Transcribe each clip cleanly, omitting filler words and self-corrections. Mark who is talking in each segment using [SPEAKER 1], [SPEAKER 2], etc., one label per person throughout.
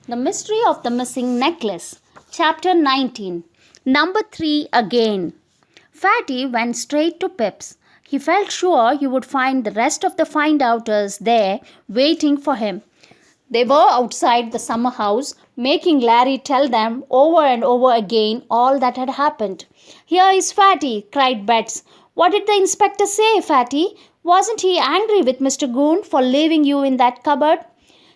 [SPEAKER 1] The Mystery of the Missing Necklace. Chapter 19. Number 3 again. Fatty went straight to Pip's. He felt sure he would find the rest of the find-outers there waiting for him. They were outside the summer house, making Larry tell them over and over again all that had happened. "Here is Fatty," cried Betts. "What did the inspector say, Fatty? Wasn't he angry with Mr. Goon for leaving you in that cupboard?"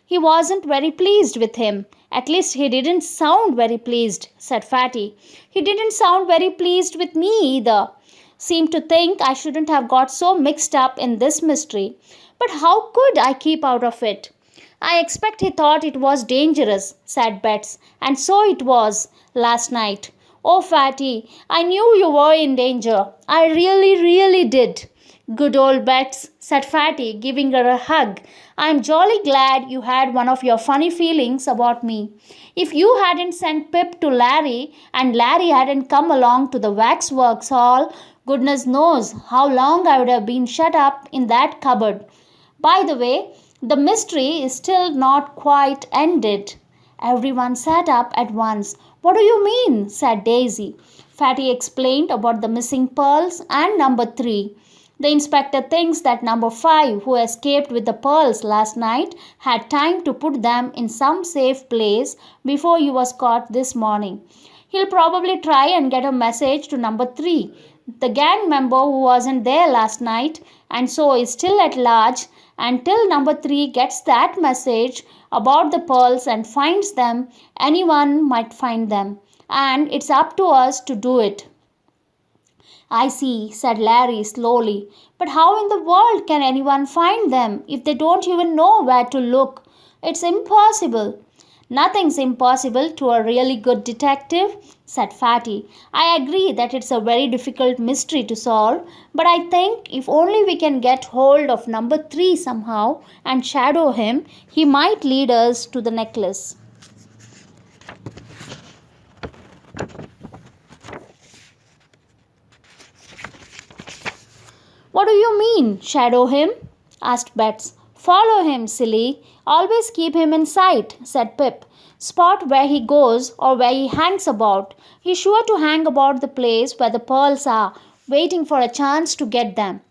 [SPEAKER 1] "He wasn't very pleased with him. At least he didn't sound very pleased," said Fatty. "He didn't sound very pleased with me either. Seemed to think I shouldn't have got so mixed up in this mystery. But how could I keep out of it?" "I expect he thought it was dangerous," said Betts, "and so it was, last night. Oh, Fatty, I knew you were in danger. I really, really did." "Good old Betts," said Fatty, giving her a hug. "I'm jolly glad you had one of your funny feelings about me. If you hadn't sent Pip to Larry, and Larry hadn't come along to the waxworks hall, goodness knows how long I would have been shut up in that cupboard. By the way, the mystery is still not quite ended." Everyone sat up at once. "What do you mean?" said Daisy. Fatty explained about the missing pearls and number 3. "The inspector thinks that number 5, who escaped with the pearls last night, had time to put them in some safe place before you was caught this morning. He'll probably try and get a message to number 3, the gang member who wasn't there last night and so is still at large, until number 3 gets that message about the pearls and finds them. Anyone might find them, and it's up to us to do it." "I see," said Larry slowly. "But how in the world can anyone find them if they don't even know where to look? It's impossible." "Nothing's impossible to a really good detective," said Fatty. "I agree that it's a very difficult mystery to solve, but I think if only we can get hold of number 3 somehow and shadow him, he might lead us to the necklace." "What do you mean, shadow him?" asked Betts. "Follow him, silly. Always keep him in sight," said Pip. "Spot where he goes or where he hangs about. He's sure to hang about the place where the pearls are, waiting for a chance to get them."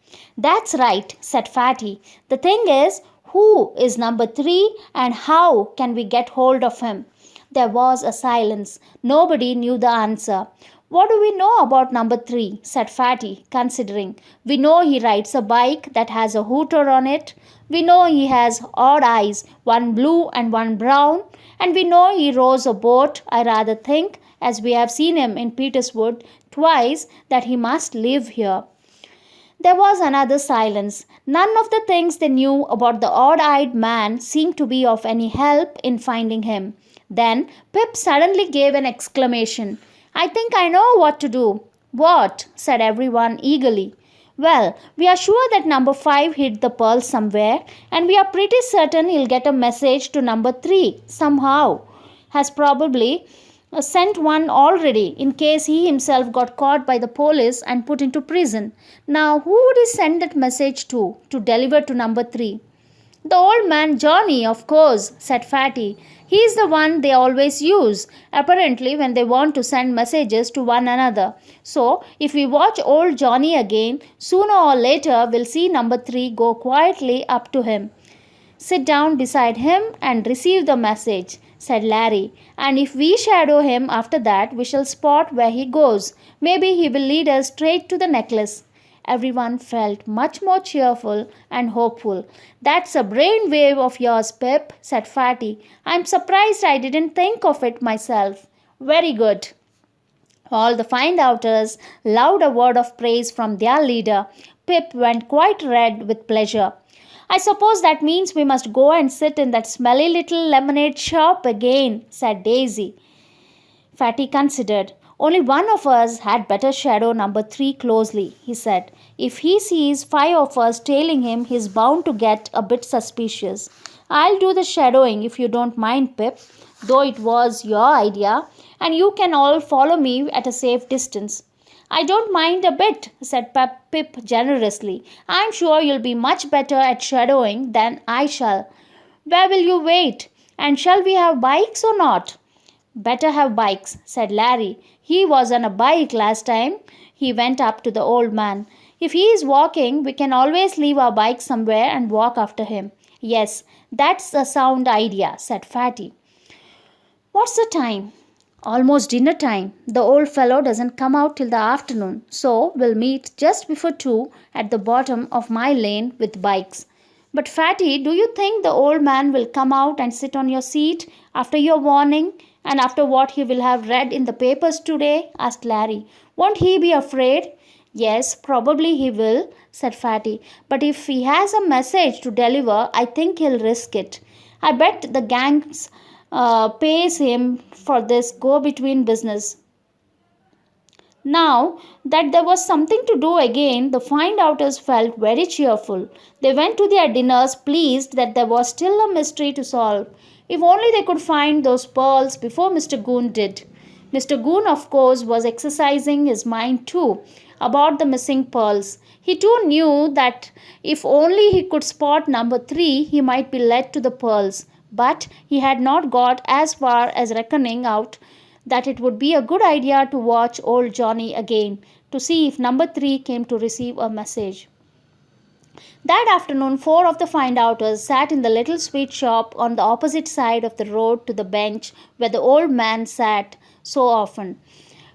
[SPEAKER 1] "That's right," said Fatty. "The thing is, who is number 3 and how can we get hold of him?" There was a silence. Nobody knew the answer. "What do we know about number 3?" said Fatty, considering. "We know he rides a bike that has a hooter on it. We know he has odd eyes, one blue and one brown. And we know he rows a boat, I rather think, as we have seen him in Peterswood twice, that he must live here." There was another silence. None of the things they knew about the odd-eyed man seemed to be of any help in finding him. Then Pip suddenly gave an exclamation. "I think I know what to do." "What?" said everyone eagerly. "Well, we are sure that number 5 hid the pearl somewhere, and we are pretty certain he'll get a message to number 3 somehow. Has probably sent one already in case he himself got caught by the police and put into prison. Now, who would he send that message to deliver to number 3? "The old man Johnny, of course," said Fatty. "He's the one they always use, apparently, when they want to send messages to one another. So, if we watch old Johnny again, sooner or later we'll see number 3 go quietly up to him, sit down beside him and receive the message," said Larry. "And if we shadow him after that, we shall spot where he goes. Maybe he will lead us straight to the necklace." Everyone felt much more cheerful and hopeful. "That's a brain wave of yours, Pip," said Fatty. "I'm surprised I didn't think of it myself." "Very good." All the find-outers loved a word of praise from their leader. Pip went quite red with pleasure. "I suppose that means we must go and sit in that smelly little lemonade shop again," said Daisy. Fatty considered. "Only one of us had better shadow number 3 closely," he said. "If he sees 5 of us tailing him, he's bound to get a bit suspicious. I'll do the shadowing if you don't mind, Pip, though it was your idea, and you can all follow me at a safe distance." "I don't mind a bit," said Pip generously. "I'm sure you'll be much better at shadowing than I shall." "Where will you wait?" And shall we have bikes or not? Better have bikes, said Larry. He was on a bike last time. He went up to the old man. If he is walking, we can always leave our bike somewhere and walk after him. Yes, that's a sound idea, said Fatty. What's the time? Almost dinner time. The old fellow doesn't come out till the afternoon, so we'll meet just before 2 at the bottom of my lane with bikes. But Fatty, do you think the old man will come out and sit on your seat after your warning and after what he will have read in the papers today? Asked Larry. Won't he be afraid? Yes, probably he will, said Fatty. But if he has a message to deliver, I think he'll risk it. I bet the gangs pays him for this go between business. Now that there was something to do again, the find outers felt very cheerful. They went to their dinners pleased that there was still a mystery to solve. If only they could find those pearls before Mr. Goon did. Mr. Goon, of course, was exercising his mind too about the missing pearls. He too knew that if only he could spot number 3, he might be led to the pearls. But he had not got as far as reckoning out that it would be a good idea to watch old Johnny again to see if number 3 came to receive a message. That afternoon, 4 of the find outers sat in the little sweet shop on the opposite side of the road to the bench where the old man sat so often.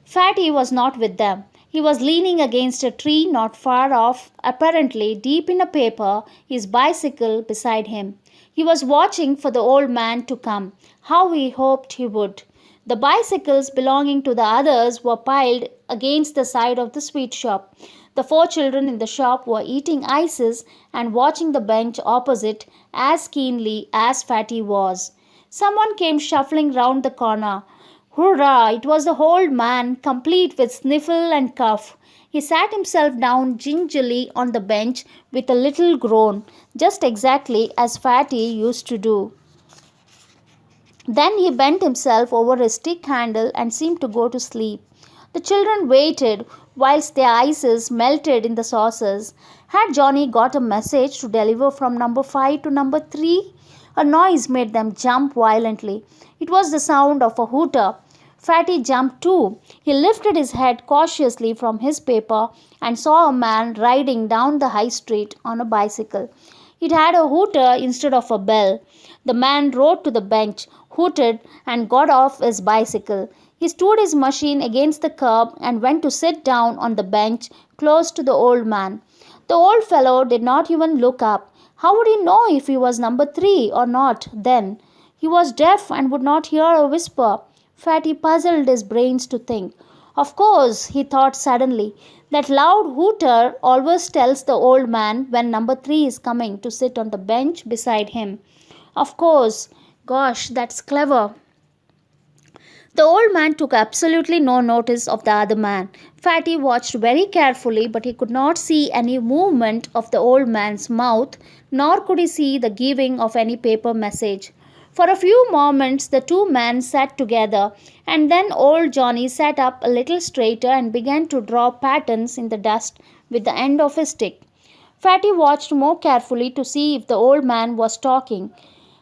[SPEAKER 1] Fatty was not with them. He was leaning against a tree not far off, apparently deep in a paper, his bicycle beside him. He was watching for the old man to come. How he hoped he would. The bicycles belonging to the others were piled against the side of the sweet shop. The 4 children in the shop were eating ices and watching the bench opposite as keenly as Fatty was. Someone came shuffling round the corner. Hurrah! It was the old man, complete with sniffle and cough. He sat himself down gingerly on the bench with a little groan, just exactly as Fatty used to do. Then he bent himself over his stick handle and seemed to go to sleep. The children waited whilst their ices melted in the saucers. Had Johnny got a message to deliver from number 5 to number 3? A noise made them jump violently. It was the sound of a hooter. Fatty jumped too. He lifted his head cautiously from his paper and saw a man riding down the high street on a bicycle. It had a hooter instead of a bell. The man rode to the bench, hooted, and got off his bicycle. He stood his machine against the curb and went to sit down on the bench close to the old man. The old fellow did not even look up. How would he know if he was number 3 or not then? He was deaf and would not hear a whisper. Fatty puzzled his brains to think. Of course, he thought suddenly, that loud hooter always tells the old man when number 3 is coming to sit on the bench beside him. Of course. Gosh, that's clever. The old man took absolutely no notice of the other man. Fatty watched very carefully, but he could not see any movement of the old man's mouth, nor could he see the giving of any paper message. For a few moments the 2 men sat together, and then old Johnny sat up a little straighter and began to draw patterns in the dust with the end of his stick. Fatty watched more carefully to see if the old man was talking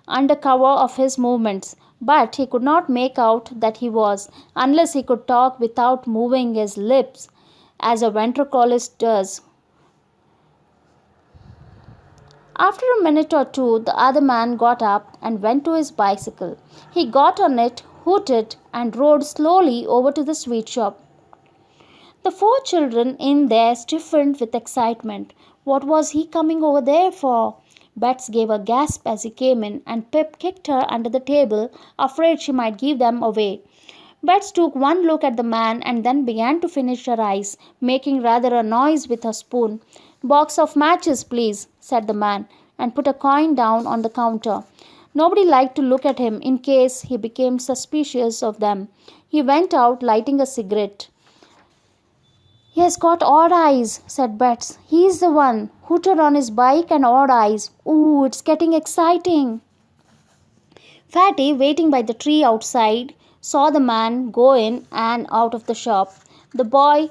[SPEAKER 1] under cover of his movements, but he could not make out that he was, unless he could talk without moving his lips, as a ventriloquist does. After a minute or two, the other man got up and went to his bicycle. He got on it, hooted, and rode slowly over to the sweet shop. The 4 children in there stiffened with excitement. What was he coming over there for? Bets gave a gasp as he came in, and Pip kicked her under the table, afraid she might give them away. Bets took one look at the man and then began to finish her ice, making rather a noise with her spoon. Box of matches, please, said the man, and put a coin down on the counter. Nobody liked to look at him in case he became suspicious of them. He went out, lighting a cigarette. He has got odd eyes, said Bets. He's the one. Hooter on his bike and odd eyes. Ooh, it's getting exciting. Fatty, waiting by the tree outside, saw the man go in and out of the shop. The boy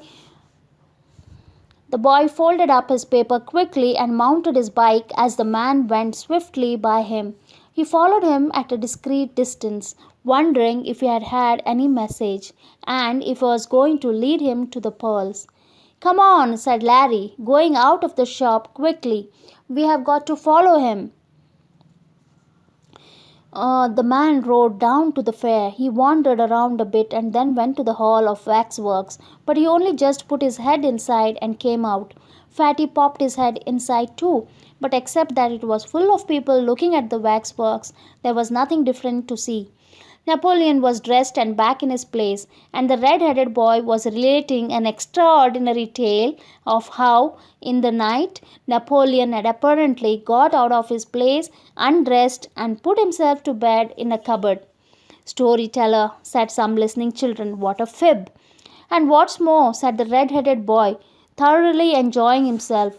[SPEAKER 1] folded up his paper quickly and mounted his bike as the man went swiftly by him. He followed him at a discreet distance, wondering if he had had any message, and if he was going to lead him to the pearls. "Come on," said Larry, going out of the shop quickly. "We have got to follow him." The man rode down to the fair. He wandered around a bit and then went to the hall of waxworks, but he only just put his head inside and came out. Fatty popped his head inside too, but except that it was full of people looking at the waxworks, there was nothing different to see. Napoleon was dressed and back in his place, and the red-headed boy was relating an extraordinary tale of how, in the night, Napoleon had apparently got out of his place, undressed, and put himself to bed in a cupboard. "Storyteller," said some listening children, "what a fib!" "And what's more," said the red-headed boy, thoroughly enjoying himself,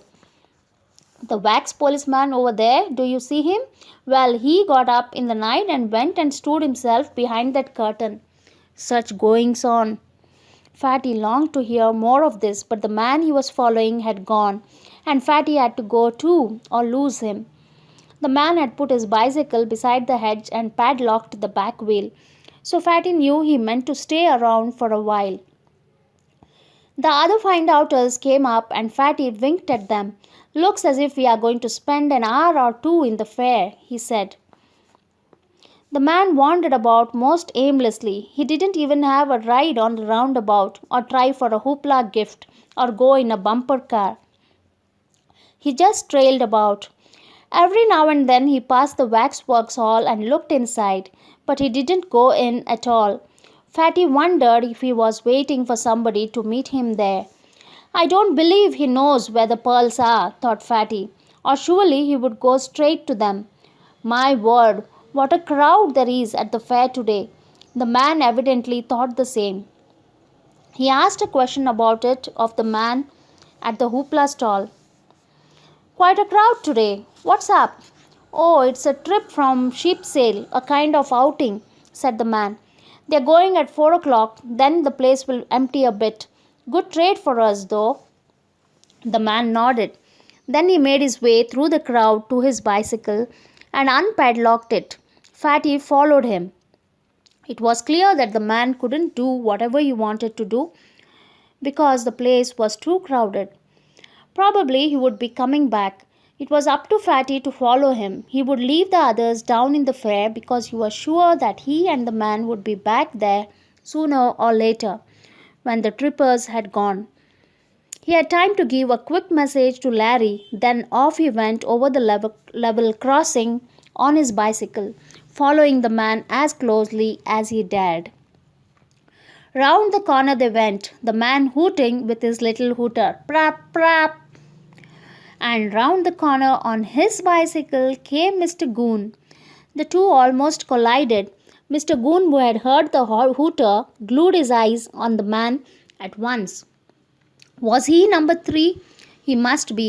[SPEAKER 1] "the wax policeman over there, do you see him? Well, he got up in the night and went and stood himself behind that curtain." Such goings on! Fatty longed to hear more of this, but the man he was following had gone, and Fatty had to go too, or lose him. The man had put his bicycle beside the hedge and padlocked the back wheel, so Fatty knew he meant to stay around for a while. The other find-outers came up and Fatty winked at them. "Looks as if we are going to spend an hour or two in the fair," he said. The man wandered about most aimlessly. He didn't even have a ride on the roundabout, or try for a hoopla gift, or go in a bumper car. He just trailed about. Every now and then he passed the waxworks hall and looked inside, but he didn't go in at all. Fatty wondered if he was waiting for somebody to meet him there. "I don't believe he knows where the pearls are," thought Fatty, "or surely he would go straight to them. My word, what a crowd there is at the fair today." The man evidently thought the same. He asked a question about it of the man at the hoopla stall. "Quite a crowd today. What's up?" "Oh, it's a trip from Sheepsale, a kind of outing," said the man. "They're going at 4 o'clock, then the place will empty a bit. Good trade for us, though." The man nodded. Then he made his way through the crowd to his bicycle and unpadlocked it. Fatty followed him. It was clear that the man couldn't do whatever he wanted to do because the place was too crowded. Probably he would be coming back. It was up to Fatty to follow him. He would leave the others down in the fair because he was sure that he and the man would be back there sooner or later, when the trippers had gone. He had time to give a quick message to Larry, then off he went over the level crossing on his bicycle, following the man as closely as he dared. Round the corner they went, the man hooting with his little hooter, "Prap, prap." And round the corner on his bicycle came Mr. Goon. The two almost collided. Mr. Goon, who had heard the hooter, glued his eyes on the man at once. Was he number 3? He must be.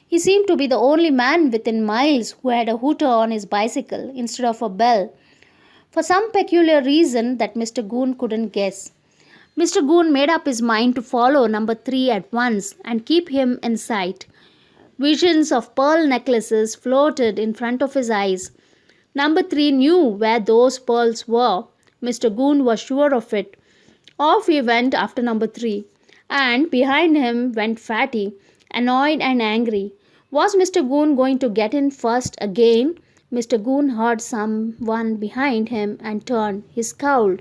[SPEAKER 1] He seemed to be the only man within miles who had a hooter on his bicycle instead of a bell, for some peculiar reason that Mr. Goon couldn't guess. Mr. Goon made up his mind to follow number 3 at once and keep him in sight. Visions of pearl necklaces floated in front of his eyes. Number 3 knew where those pearls were. Mr. Goon was sure of it. Off he went after number 3, and behind him went Fatty, annoyed and angry. Was Mr. Goon going to get in first again? Mr. Goon heard someone behind him and turned. He scowled.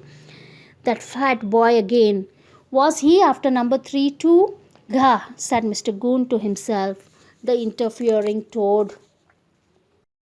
[SPEAKER 1] That fat boy again. Was he after number 3 too? "Gah," said Mr. Goon to himself. The interfering toad.